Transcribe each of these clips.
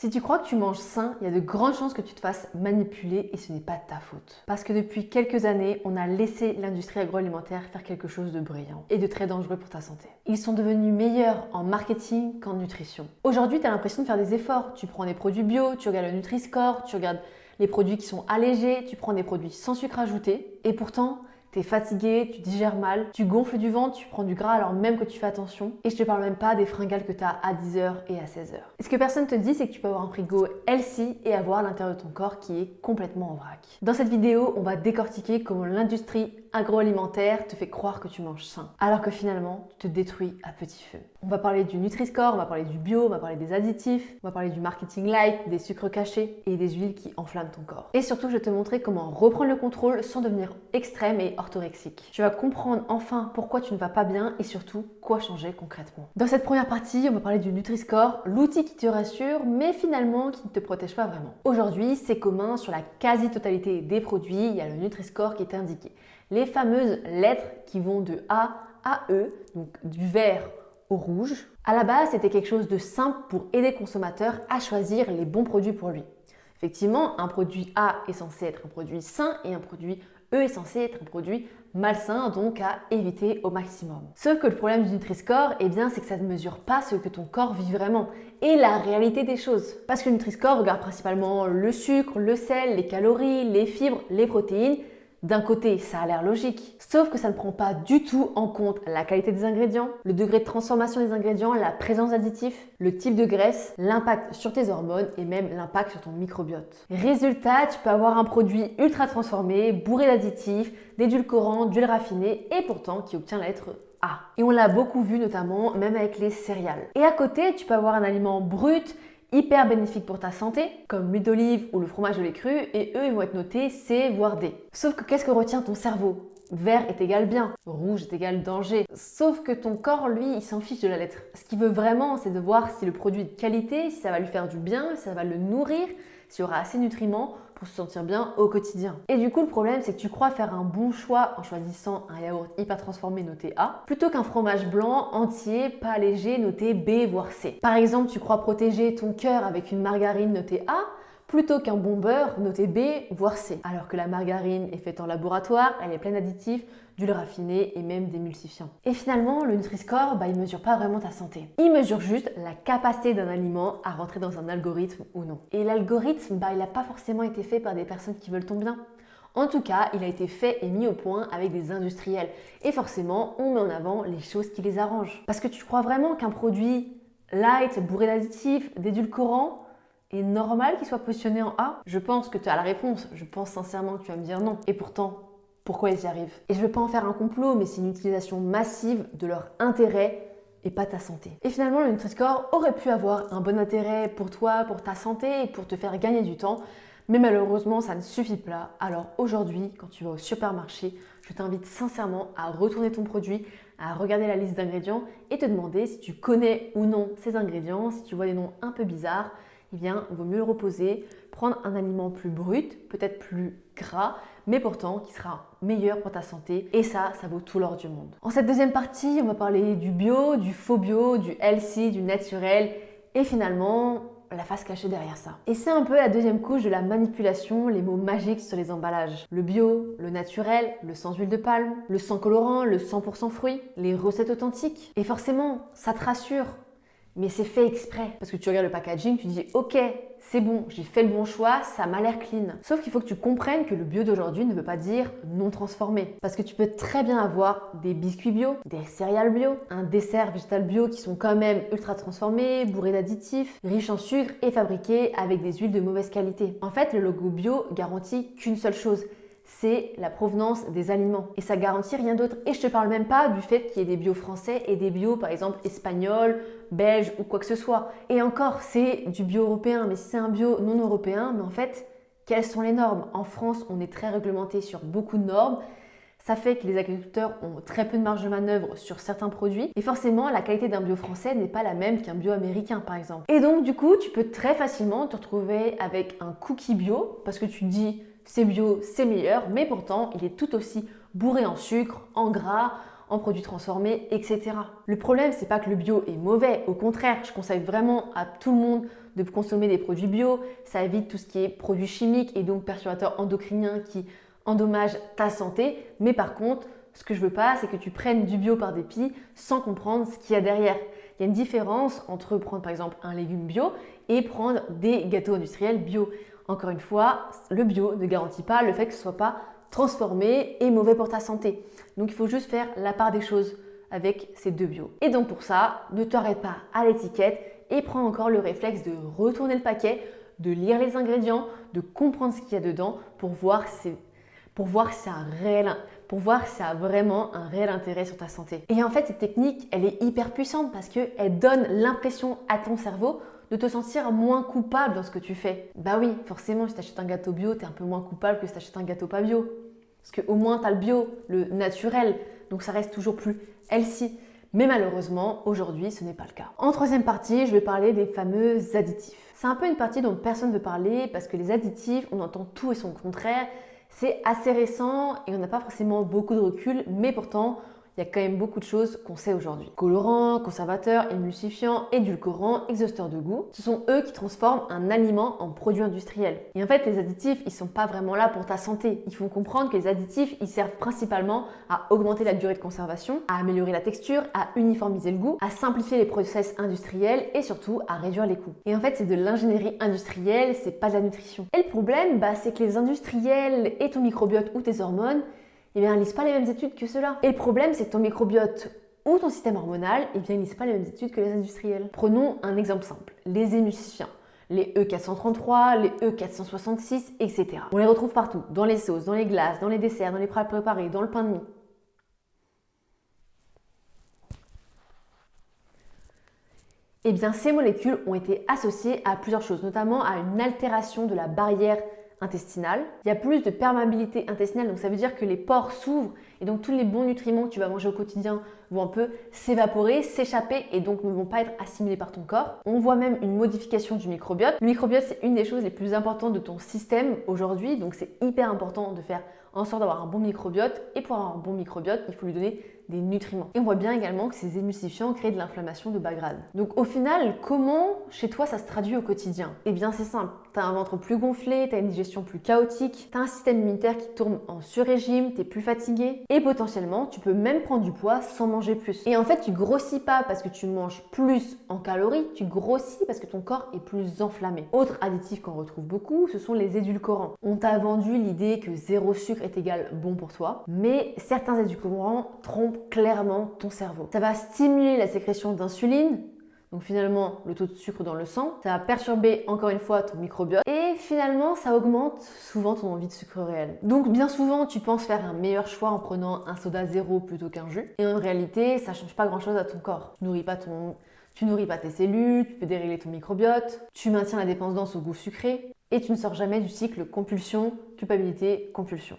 Si tu crois que tu manges sain, il y a de grandes chances que tu te fasses manipuler et ce n'est pas de ta faute. Parce que depuis quelques années, on a laissé l'industrie agroalimentaire faire quelque chose de brillant et de très dangereux pour ta santé. Ils sont devenus meilleurs en marketing qu'en nutrition. Aujourd'hui, tu as l'impression de faire des efforts. Tu prends des produits bio, tu regardes le Nutri-Score, tu regardes les produits qui sont allégés, tu prends des produits sans sucre ajouté et pourtant, t'es fatigué, tu digères mal, tu gonfles du ventre, tu prends du gras alors même que tu fais attention. Et je te parle même pas des fringales que tu as à 10h et à 16h. Et ce que personne te dit, c'est que tu peux avoir un frigo healthy et avoir l'intérieur de ton corps qui est complètement en vrac. Dans cette vidéo, on va décortiquer comment l'industrie agroalimentaire te fait croire que tu manges sain, alors que finalement, tu te détruis à petit feu. On va parler du Nutri-Score, on va parler du bio, on va parler des additifs, on va parler du marketing light, des sucres cachés et des huiles qui enflamment ton corps. Et surtout, je vais te montrer comment reprendre le contrôle sans devenir extrême et orthorexique. Tu vas comprendre enfin pourquoi tu ne vas pas bien et surtout quoi changer concrètement. Dans cette première partie, on va parler du Nutri-Score, l'outil qui te rassure, mais finalement qui ne te protège pas vraiment. Aujourd'hui, c'est commun sur la quasi-totalité des produits, il y a le Nutri-Score qui est indiqué. Les fameuses lettres qui vont de A à E, donc du vert au rouge. À la base, c'était quelque chose de simple pour aider le consommateur à choisir les bons produits pour lui. Effectivement, un produit A est censé être un produit sain et un produit E est censé être un produit malsain, donc à éviter au maximum. Sauf que le problème du Nutri-Score, c'est que ça ne mesure pas ce que ton corps vit vraiment et la réalité des choses. Parce que le Nutri-Score regarde principalement le sucre, le sel, les calories, les fibres, les protéines. D'un côté, ça a l'air logique, sauf que ça ne prend pas du tout en compte la qualité des ingrédients, le degré de transformation des ingrédients, la présence d'additifs, le type de graisse, l'impact sur tes hormones et même l'impact sur ton microbiote. Résultat, tu peux avoir un produit ultra transformé, bourré d'additifs, d'édulcorants, d'huile raffinée et pourtant qui obtient la lettre A. Et on l'a beaucoup vu notamment même avec les céréales. Et à côté, tu peux avoir un aliment brut, hyper bénéfique pour ta santé, comme l'huile d'olive ou le fromage de lait cru, et eux, ils vont être notés C, voire D. Sauf que qu'est-ce que retient ton cerveau ? Vert est égal bien, rouge est égal danger. Sauf que ton corps, lui, il s'en fiche de la lettre. Ce qu'il veut vraiment, c'est de voir si le produit est de qualité, si ça va lui faire du bien, si ça va le nourrir, s'il y aura assez de nutriments pour se sentir bien au quotidien. Et du coup, le problème, c'est que tu crois faire un bon choix en choisissant un yaourt hyper transformé noté A, plutôt qu'un fromage blanc entier, pas léger, noté B, voire C. Par exemple, tu crois protéger ton cœur avec une margarine notée A, plutôt qu'un bon beurre noté B, voire C. Alors que la margarine est faite en laboratoire, elle est pleine d'additifs, d'huile raffinée et même d'émulsifiants. Et finalement, le Nutri-Score, il mesure pas vraiment ta santé. Il mesure juste la capacité d'un aliment à rentrer dans un algorithme ou non. Et l'algorithme, il n'a pas forcément été fait par des personnes qui veulent ton bien. En tout cas, il a été fait et mis au point avec des industriels. Et forcément, on met en avant les choses qui les arrangent. Parce que tu crois vraiment qu'un produit light, bourré d'additifs, d'édulcorants, est normal qu'il soit positionné en A? Je pense que tu as la réponse. Je pense sincèrement que tu vas me dire non. Et pourtant, pourquoi ils y arrivent? Et je ne veux pas en faire un complot, mais c'est une utilisation massive de leur intérêt et pas ta santé. Et finalement, le Nutri-Score aurait pu avoir un bon intérêt pour toi, pour ta santé et pour te faire gagner du temps. Mais malheureusement, ça ne suffit pas. Alors aujourd'hui, quand tu vas au supermarché, je t'invite sincèrement à retourner ton produit, à regarder la liste d'ingrédients et te demander si tu connais ou non ces ingrédients, si tu vois des noms un peu bizarres. Il vaut mieux le reposer, prendre un aliment plus brut, peut-être plus gras, mais pourtant qui sera meilleur pour ta santé. Et ça vaut tout l'or du monde. En cette deuxième partie, on va parler du bio, du faux bio, du healthy, du naturel et finalement la face cachée derrière ça. Et c'est un peu la deuxième couche de la manipulation, les mots magiques sur les emballages. Le bio, le naturel, le sans huile de palme, le sans colorant, le 100% fruits, les recettes authentiques. Et forcément, ça te rassure. Mais c'est fait exprès. Parce que tu regardes le packaging, tu dis ok, c'est bon, j'ai fait le bon choix, ça m'a l'air clean. Sauf qu'il faut que tu comprennes que le bio d'aujourd'hui ne veut pas dire non transformé. Parce que tu peux très bien avoir des biscuits bio, des céréales bio, un dessert végétal bio qui sont quand même ultra transformés, bourrés d'additifs, riches en sucre et fabriqués avec des huiles de mauvaise qualité. En fait, le logo bio garantit qu'une seule chose, c'est la provenance des aliments. Et ça garantit rien d'autre. Et je te parle même pas du fait qu'il y ait des bio français et des bio, par exemple, espagnols, belges ou quoi que ce soit. Et encore, c'est du bio européen, mais si c'est un bio non européen, mais en fait, quelles sont les normes? En France, on est très réglementé sur beaucoup de normes. Ça fait que les agriculteurs ont très peu de marge de manœuvre sur certains produits. Et forcément, la qualité d'un bio français n'est pas la même qu'un bio américain, par exemple. Et donc, du coup, tu peux très facilement te retrouver avec un cookie bio parce que tu te dis c'est bio, c'est meilleur, mais pourtant, il est tout aussi bourré en sucre, en gras, en produits transformés, etc. Le problème, c'est pas que le bio est mauvais. Au contraire, je conseille vraiment à tout le monde de consommer des produits bio, ça évite tout ce qui est produits chimiques et donc perturbateurs endocriniens qui endommagent ta santé. Mais par contre, ce que je veux pas, c'est que tu prennes du bio par dépit sans comprendre ce qu'il y a derrière. Il y a une différence entre prendre par exemple un légume bio et prendre des gâteaux industriels bio. Encore une fois, le bio ne garantit pas le fait que ce ne soit pas transformé et mauvais pour ta santé. Donc il faut juste faire la part des choses avec ces deux bio. Et donc pour ça, ne t'arrête pas à l'étiquette et prends encore le réflexe de retourner le paquet, de lire les ingrédients, de comprendre ce qu'il y a dedans pour voir si ça a vraiment un réel intérêt sur ta santé. Et en fait, cette technique, elle est hyper puissante parce qu'elle donne l'impression à ton cerveau de te sentir moins coupable dans ce que tu fais. Bah oui, forcément, si tu achètes un gâteau bio, tu es un peu moins coupable que si tu achètes un gâteau pas bio. Parce qu'au moins, tu as le bio, le naturel, donc ça reste toujours plus healthy. Mais malheureusement, aujourd'hui, ce n'est pas le cas. En troisième partie, je vais parler des fameux additifs. C'est un peu une partie dont personne ne veut parler parce que les additifs, on entend tout et son contraire. C'est assez récent et on n'a pas forcément beaucoup de recul, mais pourtant, il y a quand même beaucoup de choses qu'on sait aujourd'hui. Colorants, conservateurs, émulsifiants, édulcorants, exhausteurs de goût, ce sont eux qui transforment un aliment en produit industriel. Et en fait, les additifs, ils sont pas vraiment là pour ta santé. Il faut comprendre que les additifs, ils servent principalement à augmenter la durée de conservation, à améliorer la texture, à uniformiser le goût, à simplifier les process industriels et surtout à réduire les coûts. Et en fait, c'est de l'ingénierie industrielle, c'est pas de la nutrition. Et le problème, c'est que les industriels et ton microbiote ou tes hormones, ils ne lisent pas les mêmes études que ceux-là. Et le problème, c'est que ton microbiote ou ton système hormonal, ils ne lisent pas les mêmes études que les industriels. Prenons un exemple simple, les émulsifiants. Les E433, les E466, etc. On les retrouve partout, dans les sauces, dans les glaces, dans les desserts, dans les plats préparés, dans le pain de mie. Eh bien, ces molécules ont été associées à plusieurs choses, notamment à une altération de la barrière intestinale. Il y a plus de perméabilité intestinale, donc ça veut dire que les pores s'ouvrent et donc tous les bons nutriments que tu vas manger au quotidien vont un peu s'évaporer, s'échapper et donc ne vont pas être assimilés par ton corps. On voit même une modification du microbiote. Le microbiote, c'est une des choses les plus importantes de ton système aujourd'hui, donc c'est hyper important de faire en sorte d'avoir un bon microbiote et pour avoir un bon microbiote, il faut lui donner des nutriments. Et on voit bien également que ces émulsifiants créent de l'inflammation de bas grade. Donc au final, comment chez toi ça se traduit au quotidien? Eh bien c'est simple, tu as un ventre plus gonflé, tu as une digestion plus chaotique, tu as un système immunitaire qui tourne en sur-régime, tu es plus fatigué et potentiellement tu peux même prendre du poids sans manger plus. Et en fait tu grossis pas parce que tu manges plus en calories, tu grossis parce que ton corps est plus enflammé. Autre additif qu'on retrouve beaucoup, ce sont les édulcorants. On t'a vendu l'idée que zéro sucre est égal bon pour toi, mais certains édulcorants trompent clairement ton cerveau. Ça va stimuler la sécrétion d'insuline, donc finalement le taux de sucre dans le sang, ça va perturber encore une fois ton microbiote et finalement ça augmente souvent ton envie de sucre réel. Donc bien souvent tu penses faire un meilleur choix en prenant un soda zéro plutôt qu'un jus et en réalité ça change pas grand chose à ton corps. Tu nourris pas tes cellules, tu peux dérégler ton microbiote, tu maintiens la dépendance au goût sucré et tu ne sors jamais du cycle compulsion, culpabilité, compulsion.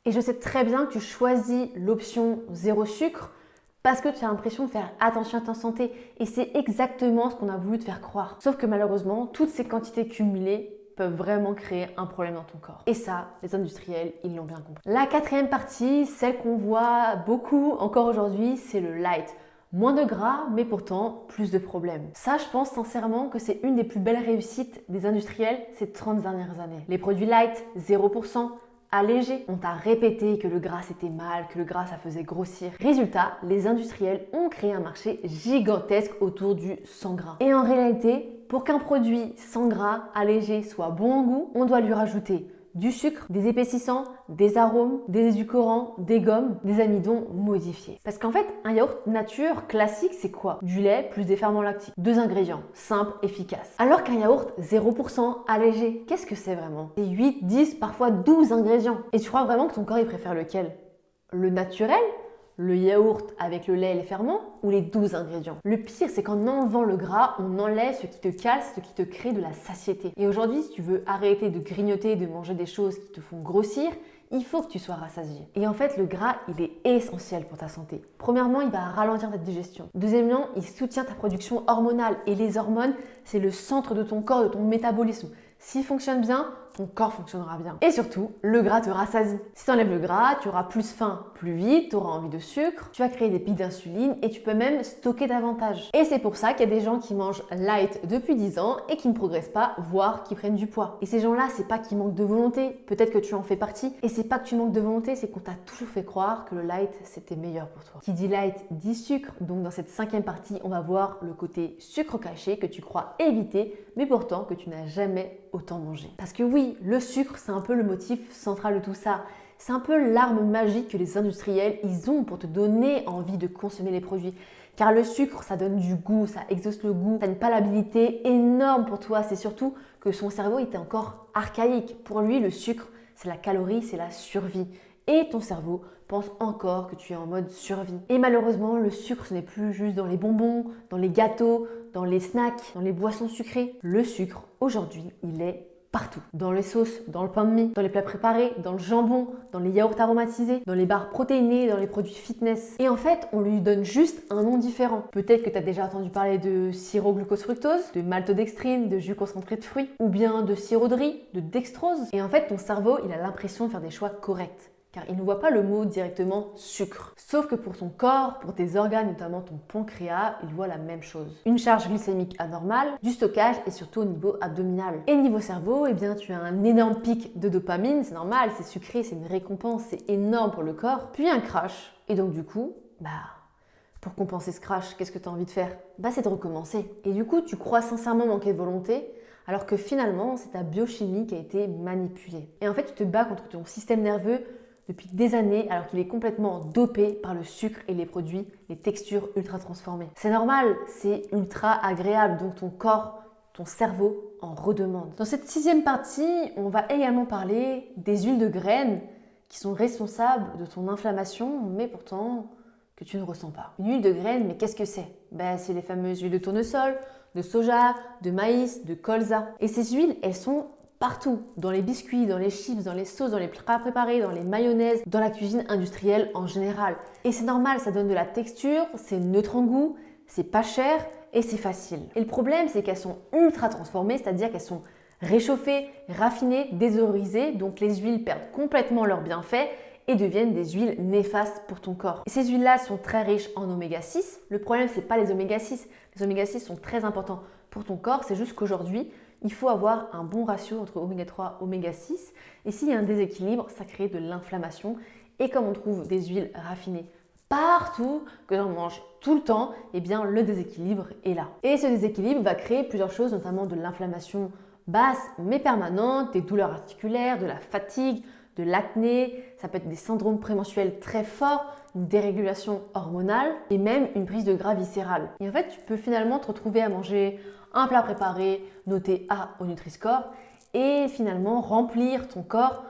Et je sais très bien que tu choisis l'option zéro sucre parce que tu as l'impression de faire attention à ta santé. Et c'est exactement ce qu'on a voulu te faire croire. Sauf que malheureusement, toutes ces quantités cumulées peuvent vraiment créer un problème dans ton corps. Et ça, les industriels, ils l'ont bien compris. La quatrième partie, celle qu'on voit beaucoup encore aujourd'hui, c'est le light. Moins de gras, mais pourtant plus de problèmes. Ça, je pense sincèrement que c'est une des plus belles réussites des industriels ces 30 dernières années. Les produits light, 0%, allégé. On t'a répété que le gras c'était mal, que le gras ça faisait grossir. Résultat, les industriels ont créé un marché gigantesque autour du sans gras. Et en réalité, pour qu'un produit sans gras allégé soit bon en goût, on doit lui rajouter du sucre, des épaississants, des arômes, des édulcorants, des gommes, des amidons modifiés. Parce qu'en fait, un yaourt nature classique, c'est quoi? Du lait plus des ferments lactiques. 2 ingrédients, simples, efficaces. Alors qu'un yaourt 0% allégé, qu'est-ce que c'est vraiment? C'est 8, 10, parfois 12 ingrédients. Et tu crois vraiment que ton corps, il préfère lequel? Le naturel? Le yaourt avec le lait et les ferments ou les 12 ingrédients. Le pire, c'est qu'en enlevant le gras, on enlève ce qui te cale, ce qui te crée de la satiété. Et aujourd'hui, si tu veux arrêter de grignoter, de manger des choses qui te font grossir, il faut que tu sois rassasié. Et en fait, le gras, il est essentiel pour ta santé. Premièrement, il va ralentir ta digestion. Deuxièmement, il soutient ta production hormonale. Et les hormones, c'est le centre de ton corps, de ton métabolisme. S'il fonctionne bien, ton corps fonctionnera bien. Et surtout, le gras te rassasie. Si tu enlèves le gras, tu auras plus faim plus vite, tu auras envie de sucre, tu vas créer des pics d'insuline et tu peux même stocker davantage. Et c'est pour ça qu'il y a des gens qui mangent light depuis 10 ans et qui ne progressent pas, voire qui prennent du poids. Et ces gens-là, c'est pas qu'ils manquent de volonté, peut-être que tu en fais partie. Et c'est pas que tu manques de volonté, c'est qu'on t'a toujours fait croire que le light, c'était meilleur pour toi. Qui dit light, dit sucre. Donc dans cette 5e partie, on va voir le côté sucre caché que tu crois éviter, mais pourtant que tu n'as jamais autant mangé. Parce que oui, le sucre, c'est un peu le motif central de tout ça. C'est un peu l'arme magique que les industriels, ils ont pour te donner envie de consommer les produits. Car le sucre, ça donne du goût, ça exauce le goût, ça a une palatabilité énorme pour toi. C'est surtout que son cerveau était encore archaïque. Pour lui, le sucre, c'est la calorie, c'est la survie. Et ton cerveau pense encore que tu es en mode survie. Et malheureusement, le sucre, ce n'est plus juste dans les bonbons, dans les gâteaux, dans les snacks, dans les boissons sucrées. Le sucre, aujourd'hui, il est partout. Dans les sauces, dans le pain de mie, dans les plats préparés, dans le jambon, dans les yaourts aromatisés, dans les barres protéinées, dans les produits fitness. Et en fait, on lui donne juste un nom différent. Peut-être que tu as déjà entendu parler de sirop glucose-fructose, de maltodextrine, de jus concentré de fruits, ou bien de sirop de riz, de dextrose. Et en fait, ton cerveau, il a l'impression de faire des choix corrects, car il ne voit pas le mot directement sucre. Sauf que pour ton corps, pour tes organes, notamment ton pancréas, il voit la même chose. Une charge glycémique anormale, du stockage et surtout au niveau abdominal. Et niveau cerveau, eh bien tu as un énorme pic de dopamine, c'est normal, c'est sucré, c'est une récompense, c'est énorme pour le corps. Puis un crash. Et donc du coup, pour compenser ce crash, qu'est-ce que tu as envie de faire? C'est de recommencer. Et du coup, tu crois sincèrement manquer de volonté, alors que finalement, c'est ta biochimie qui a été manipulée. Et en fait, tu te bats contre ton système nerveux depuis des années alors qu'il est complètement dopé par le sucre et les produits, les textures ultra transformées. C'est normal, c'est ultra agréable, donc ton corps, ton cerveau en redemande. Dans cette 6e partie, on va également parler des huiles de graines qui sont responsables de ton inflammation, mais pourtant que tu ne ressens pas. Une huile de graines, mais qu'est-ce que c'est? C'est les fameuses huiles de tournesol, de soja, de maïs, de colza. Et ces huiles, elles sont partout, dans les biscuits, dans les chips, dans les sauces, dans les plats préparés, dans les mayonnaises, dans la cuisine industrielle en général. Et c'est normal, ça donne de la texture, c'est neutre en goût, c'est pas cher et c'est facile. Et le problème, c'est qu'elles sont ultra transformées, c'est-à-dire qu'elles sont réchauffées, raffinées, désodorisées, donc les huiles perdent complètement leurs bienfaits et deviennent des huiles néfastes pour ton corps. Et ces huiles-là sont très riches en oméga 6. Le problème, c'est pas les oméga 6. Les oméga 6 sont très importants pour ton corps, c'est juste qu'aujourd'hui, il faut avoir un bon ratio entre oméga 3 et oméga 6. Et s'il y a un déséquilibre, ça crée de l'inflammation. Et comme on trouve des huiles raffinées partout, que l'on mange tout le temps, eh bien le déséquilibre est là. Et ce déséquilibre va créer plusieurs choses, notamment de l'inflammation basse mais permanente, des douleurs articulaires, de la fatigue, de l'acné, ça peut être des syndromes prémenstruels très forts, une dérégulation hormonale et même une prise de gras viscérale. Et en fait, tu peux finalement te retrouver à manger un plat préparé noté A au Nutri-Score et finalement remplir ton corps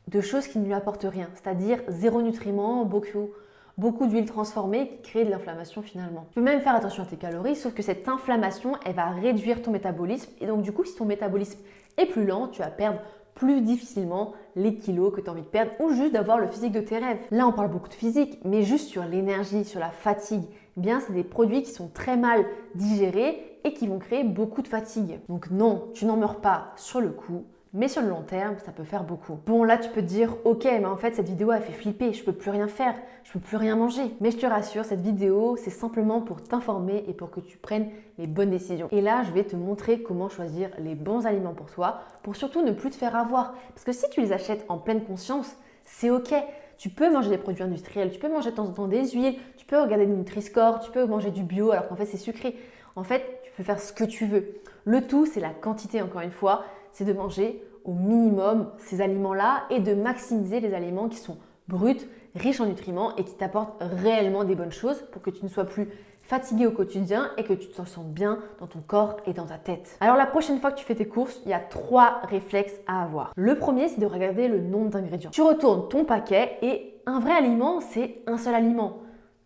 de choses qui ne lui apportent rien, c'est-à-dire zéro nutriment, beaucoup d'huiles transformées qui créent de l'inflammation finalement. Tu peux même faire attention à tes calories, sauf que cette inflammation, elle va réduire ton métabolisme et donc du coup, si ton métabolisme est plus lent, tu vas perdre plus difficilement les kilos que tu as envie de perdre ou juste d'avoir le physique de tes rêves. Là, on parle beaucoup de physique, mais juste sur l'énergie, sur la fatigue, c'est des produits qui sont très mal digérés et qui vont créer beaucoup de fatigue. Donc non, tu n'en meurs pas sur le coup, mais sur le long terme, ça peut faire beaucoup. Bon, là, tu peux te dire, ok, mais en fait, cette vidéo, elle fait flipper, je peux plus rien faire, je peux plus rien manger. Mais je te rassure, cette vidéo, c'est simplement pour t'informer et pour que tu prennes les bonnes décisions. Et là, je vais te montrer comment choisir les bons aliments pour toi, pour surtout ne plus te faire avoir. Parce que si tu les achètes en pleine conscience, c'est ok. Tu peux manger des produits industriels, tu peux manger de temps en temps des huiles, tu peux regarder le Nutri-Score, tu peux manger du bio alors qu'en fait, c'est sucré. En fait, tu peux faire ce que tu veux. Le tout, c'est la quantité, encore une fois, c'est de manger au minimum ces aliments-là et de maximiser les aliments qui sont bruts, riches en nutriments et qui t'apportent réellement des bonnes choses pour que tu ne sois plus fatigué au quotidien et que tu te sentes bien dans ton corps et dans ta tête. Alors la prochaine fois que tu fais tes courses, il y a 3 réflexes à avoir. Le premier, c'est de regarder le nombre d'ingrédients. Tu retournes ton paquet et un vrai aliment, c'est un seul aliment.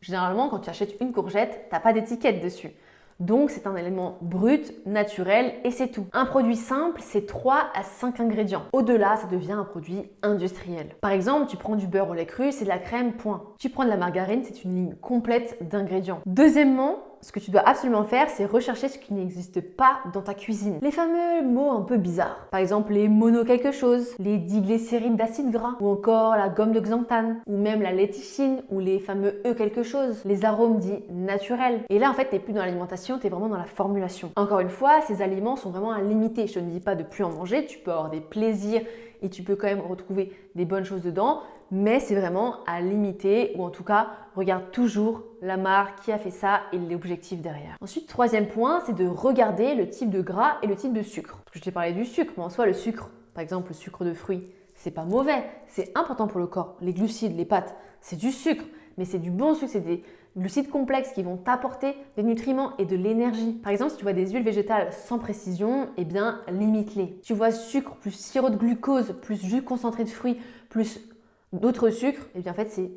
Généralement, quand tu achètes une courgette, tu n'as pas d'étiquette dessus. Donc c'est un élément brut, naturel et c'est tout. Un produit simple, c'est 3 à 5 ingrédients. Au-delà, ça devient un produit industriel. Par exemple, tu prends du beurre au lait cru, c'est de la crème, point. Tu prends de la margarine, c'est une ligne complète d'ingrédients. Deuxièmement, ce que tu dois absolument faire, c'est rechercher ce qui n'existe pas dans ta cuisine. Les fameux mots un peu bizarres. Par exemple, les mono quelque chose, les diglycérides d'acide gras, ou encore la gomme de xanthane, ou même la léthicine, ou les fameux E quelque chose, les arômes dits naturels. Et là, en fait, t'es plus dans l'alimentation, t'es vraiment dans la formulation. Encore une fois, ces aliments sont vraiment à limiter. Je te ne dis pas de plus en manger, tu peux avoir des plaisirs et tu peux quand même retrouver des bonnes choses dedans, mais c'est vraiment à limiter, ou en tout cas, regarde toujours la marque qui a fait ça et l'objectif derrière. Ensuite, troisième point, c'est de regarder le type de gras et le type de sucre. Je t'ai parlé du sucre, mais en soi, le sucre, par exemple le sucre de fruits, c'est pas mauvais, c'est important pour le corps. Les glucides, les pâtes, c'est du sucre, mais c'est du bon sucre, c'est des glucides complexes qui vont t'apporter des nutriments et de l'énergie. Par exemple, si tu vois des huiles végétales sans précision, eh bien, limite-les. Tu vois sucre plus sirop de glucose, plus jus concentré de fruits, plus d'autres sucres, eh bien en fait c'est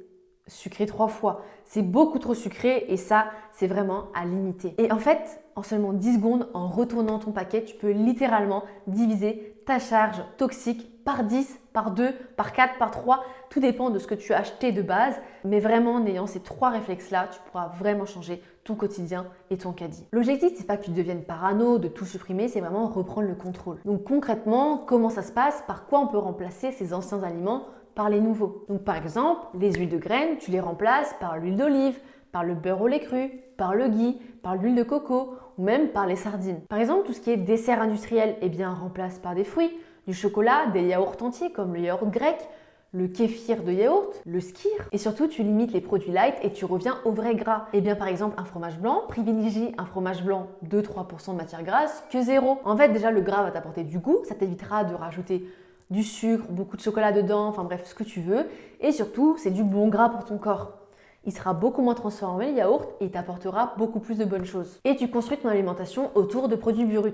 sucré 3 fois. C'est beaucoup trop sucré et ça, c'est vraiment à limiter. Et en fait, en seulement 10 secondes, en retournant ton paquet, tu peux littéralement diviser ta charge toxique par 10, par 2, par 4, par 3. Tout dépend de ce que tu as acheté de base. Mais vraiment, en ayant ces 3 réflexes-là, tu pourras vraiment changer ton quotidien et ton caddie. L'objectif, c'est pas que tu deviennes parano, de tout supprimer, c'est vraiment reprendre le contrôle. Donc concrètement, comment ça se passe? Par quoi on peut remplacer ces anciens aliments par les nouveaux? Donc par exemple, les huiles de graines, tu les remplaces par l'huile d'olive, par le beurre au lait cru, par le ghee, par l'huile de coco ou même par les sardines. Par exemple, tout ce qui est dessert industriel, eh bien remplace par des fruits, du chocolat, des yaourts entiers comme le yaourt grec, le kéfir de yaourt, le skyr. Et surtout, tu limites les produits light et tu reviens au vrai gras. Eh bien par exemple, un fromage blanc, privilégie un fromage blanc 2-3% de matière grasse que 0. En fait, déjà le gras va t'apporter du goût, ça t'évitera de rajouter du sucre, beaucoup de chocolat dedans, enfin bref, ce que tu veux. Et surtout, c'est du bon gras pour ton corps. Il sera beaucoup moins transformé le yaourt et il t'apportera beaucoup plus de bonnes choses. Et tu construis ton alimentation autour de produits bruts.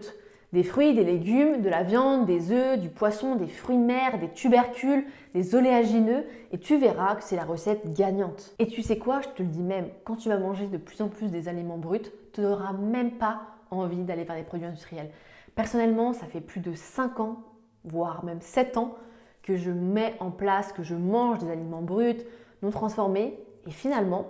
Des fruits, des légumes, de la viande, des œufs, du poisson, des fruits de mer, des tubercules, des oléagineux et tu verras que c'est la recette gagnante. Et tu sais quoi, je te le dis même, quand tu vas manger de plus en plus des aliments bruts, tu n'auras même pas envie d'aller vers des produits industriels. Personnellement, ça fait plus de 5 ans, voire même 7 ans, que je mets en place, que je mange des aliments bruts, non transformés. Et finalement,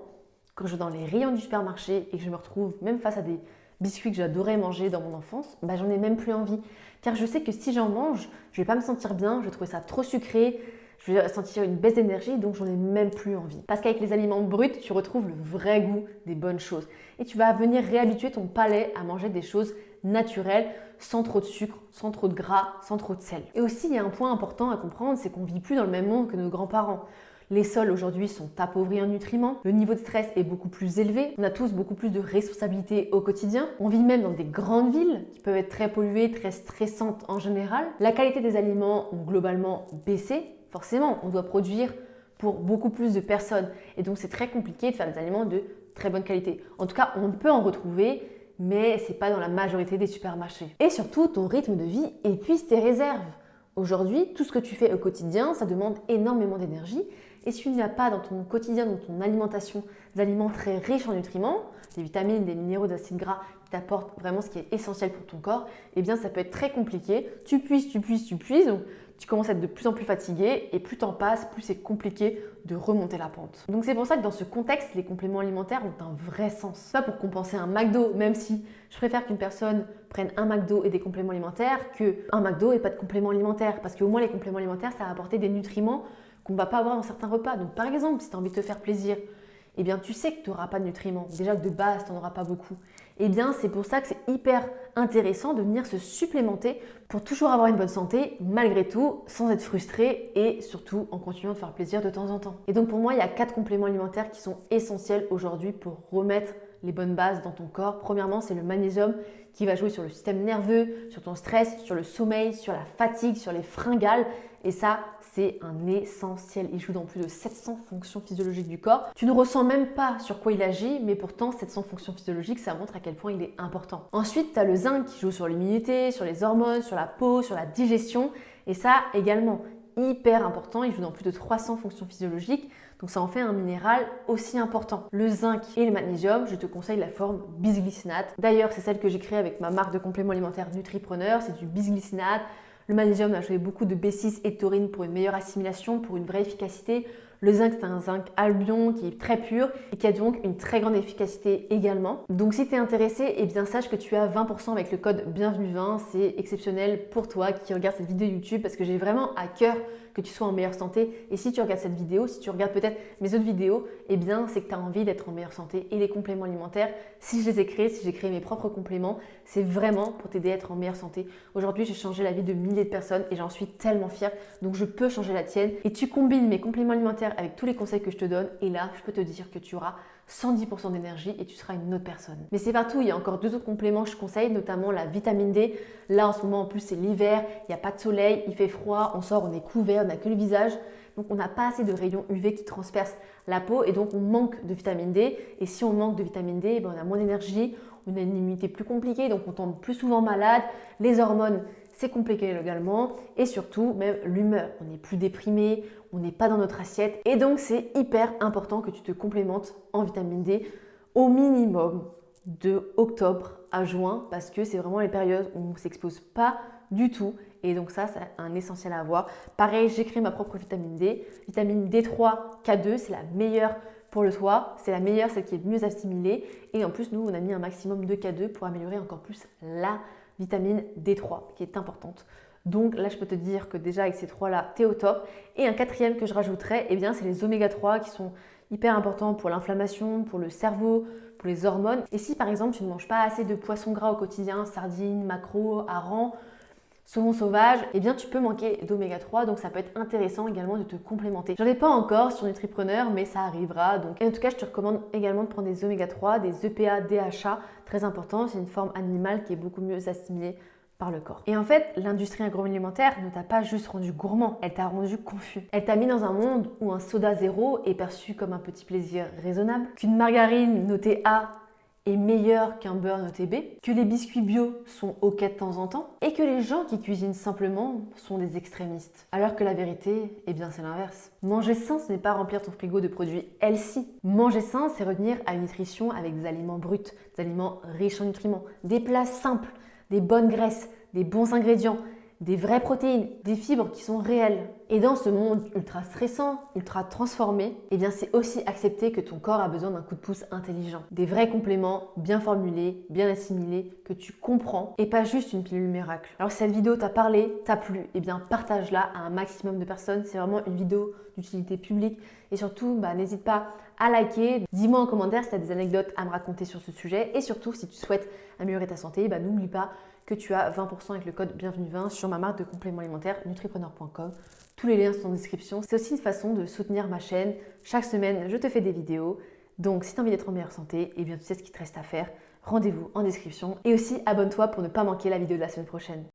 quand je vais dans les rayons du supermarché et que je me retrouve même face à des biscuits que j'adorais manger dans mon enfance, j'en ai même plus envie. Car je sais que si j'en mange, je vais pas me sentir bien, je vais trouver ça trop sucré, je vais sentir une baisse d'énergie, donc j'en ai même plus envie. Parce qu'avec les aliments bruts, tu retrouves le vrai goût des bonnes choses. Et tu vas venir réhabituer ton palais à manger des choses naturelles, sans trop de sucre, sans trop de gras, sans trop de sel. Et aussi, il y a un point important à comprendre, c'est qu'on vit plus dans le même monde que nos grands-parents. Les sols aujourd'hui sont appauvris en nutriments, le niveau de stress est beaucoup plus élevé, on a tous beaucoup plus de responsabilités au quotidien, on vit même dans des grandes villes qui peuvent être très polluées, très stressantes en général. La qualité des aliments ont globalement baissé, forcément on doit produire pour beaucoup plus de personnes et donc c'est très compliqué de faire des aliments de très bonne qualité. En tout cas, on peut en retrouver, mais c'est pas dans la majorité des supermarchés. Et surtout, ton rythme de vie épuise tes réserves. Aujourd'hui, tout ce que tu fais au quotidien, ça demande énormément d'énergie. Et si tu n'as pas dans ton quotidien, dans ton alimentation, des aliments très riches en nutriments, des vitamines, des minéraux, des acides gras qui t'apportent vraiment ce qui est essentiel pour ton corps, eh bien ça peut être très compliqué. Tu puises, donc tu commences à être de plus en plus fatigué et plus t'en passes, plus c'est compliqué de remonter la pente. Donc c'est pour ça que dans ce contexte, les compléments alimentaires ont un vrai sens. Pas pour compenser un McDo, même si je préfère qu'une personne prenne un McDo et des compléments alimentaires qu'un McDo et pas de compléments alimentaires. Parce qu'au moins les compléments alimentaires, ça va apporter des nutriments qu'on ne va pas avoir dans certains repas. Donc par exemple, si tu as envie de te faire plaisir, eh bien tu sais que tu n'auras pas de nutriments. Déjà que de base, tu n'en auras pas beaucoup. Eh bien c'est pour ça que c'est hyper intéressant de venir se supplémenter pour toujours avoir une bonne santé, malgré tout, sans être frustré et surtout en continuant de faire plaisir de temps en temps. Et donc pour moi, il y a 4 compléments alimentaires qui sont essentiels aujourd'hui pour remettre les bonnes bases dans ton corps. Premièrement, c'est le magnésium qui va jouer sur le système nerveux, sur ton stress, sur le sommeil, sur la fatigue, sur les fringales. Et ça, c'est un essentiel. Il joue dans plus de 700 fonctions physiologiques du corps. Tu ne ressens même pas sur quoi il agit, mais pourtant 700 fonctions physiologiques, ça montre à quel point il est important. Ensuite, tu as le zinc qui joue sur l'immunité, sur les hormones, sur la peau, sur la digestion. Et ça également, hyper important. Il joue dans plus de 300 fonctions physiologiques. Donc ça en fait un minéral aussi important. Le zinc et le magnésium, je te conseille la forme bisglycinate. D'ailleurs, c'est celle que j'ai créée avec ma marque de compléments alimentaires Nutripreneur, c'est du bisglycinate. Le magnésium, on a ajouté beaucoup de B6 et de taurine pour une meilleure assimilation, pour une vraie efficacité. Le zinc, c'est un zinc albion qui est très pur et qui a donc une très grande efficacité également. Donc si tu es intéressé, eh bien sache que tu as 20% avec le code Bienvenue20. C'est exceptionnel pour toi qui regarde cette vidéo YouTube parce que j'ai vraiment à cœur que tu sois en meilleure santé. Et si tu regardes cette vidéo, si tu regardes peut-être mes autres vidéos, eh bien c'est que tu as envie d'être en meilleure santé. Et les compléments alimentaires, si je les ai créés, si j'ai créé mes propres compléments, c'est vraiment pour t'aider à être en meilleure santé. Aujourd'hui, j'ai changé la vie de milliers de personnes et j'en suis tellement fière. Donc je peux changer la tienne. Et tu combines mes compléments alimentaires avec tous les conseils que je te donne et là, je peux te dire que tu auras 110% d'énergie et tu seras une autre personne. Mais c'est partout, il y a encore 2 autres compléments que je conseille, notamment la vitamine D. Là, en ce moment, en plus, c'est l'hiver, il n'y a pas de soleil, il fait froid, on sort, on est couvert, on n'a que le visage. Donc, on n'a pas assez de rayons UV qui transpercent la peau et donc on manque de vitamine D. Et si on manque de vitamine D, on a moins d'énergie, on a une immunité plus compliquée, donc on tombe plus souvent malade. Les hormones, c'est compliqué également et surtout même l'humeur. On est plus déprimé, on n'est pas dans notre assiette et donc c'est hyper important que tu te complémentes en vitamine D au minimum de octobre à juin parce que c'est vraiment les périodes où on ne s'expose pas du tout et donc ça c'est un essentiel à avoir. Pareil, j'ai créé ma propre vitamine D. Vitamine D3, K2, c'est la meilleure pour le toit, c'est la meilleure, celle qui est le mieux assimilée et en plus nous on a mis un maximum de K2 pour améliorer encore plus la vitamine D3 qui est importante. Donc là, je peux te dire que déjà avec ces 3-là, tu es au top. Et un 4e que je rajouterais, eh bien, c'est les oméga 3 qui sont hyper importants pour l'inflammation, pour le cerveau, pour les hormones. Et si par exemple, tu ne manges pas assez de poissons gras au quotidien, sardines, maquereaux, harengs, saumon sauvage, eh bien tu peux manquer d'oméga 3, donc ça peut être intéressant également de te complémenter. J'en ai pas encore sur Nutripreneur, mais ça arrivera. Donc, et en tout cas, je te recommande également de prendre des oméga 3, des EPA, DHA, très important. C'est une forme animale qui est beaucoup mieux assimilée par le corps. Et en fait, l'industrie agroalimentaire ne t'a pas juste rendu gourmand, elle t'a rendu confus. Elle t'a mis dans un monde où un soda zéro est perçu comme un petit plaisir raisonnable, qu'une margarine notée A est meilleur qu'un beurre noté B, que les biscuits bio sont ok de temps en temps, et que les gens qui cuisinent simplement sont des extrémistes. Alors que la vérité, eh bien c'est l'inverse. Manger sain, ce n'est pas remplir ton frigo de produits healthy. Manger sain, c'est revenir à une nutrition avec des aliments bruts, des aliments riches en nutriments, des plats simples, des bonnes graisses, des bons ingrédients, des vraies protéines, des fibres qui sont réelles. Et dans ce monde ultra stressant, ultra transformé, eh bien c'est aussi accepter que ton corps a besoin d'un coup de pouce intelligent. Des vrais compléments bien formulés, bien assimilés, que tu comprends et pas juste une pilule miracle. Alors si cette vidéo t'a parlé, t'a plu, eh bien partage-la à un maximum de personnes. C'est vraiment une vidéo d'utilité publique et surtout n'hésite pas à liker. Dis-moi en commentaire si tu as des anecdotes à me raconter sur ce sujet et surtout si tu souhaites améliorer ta santé, n'oublie pas que tu as 20% avec le code Bienvenue20 sur ma marque de compléments alimentaires nutripreneur.com. Tous les liens sont en description. C'est aussi une façon de soutenir ma chaîne. Chaque semaine, je te fais des vidéos. Donc, si tu as envie d'être en meilleure santé, eh bien, tu sais ce qu'il te reste à faire. Rendez-vous en description. Et aussi, abonne-toi pour ne pas manquer la vidéo de la semaine prochaine.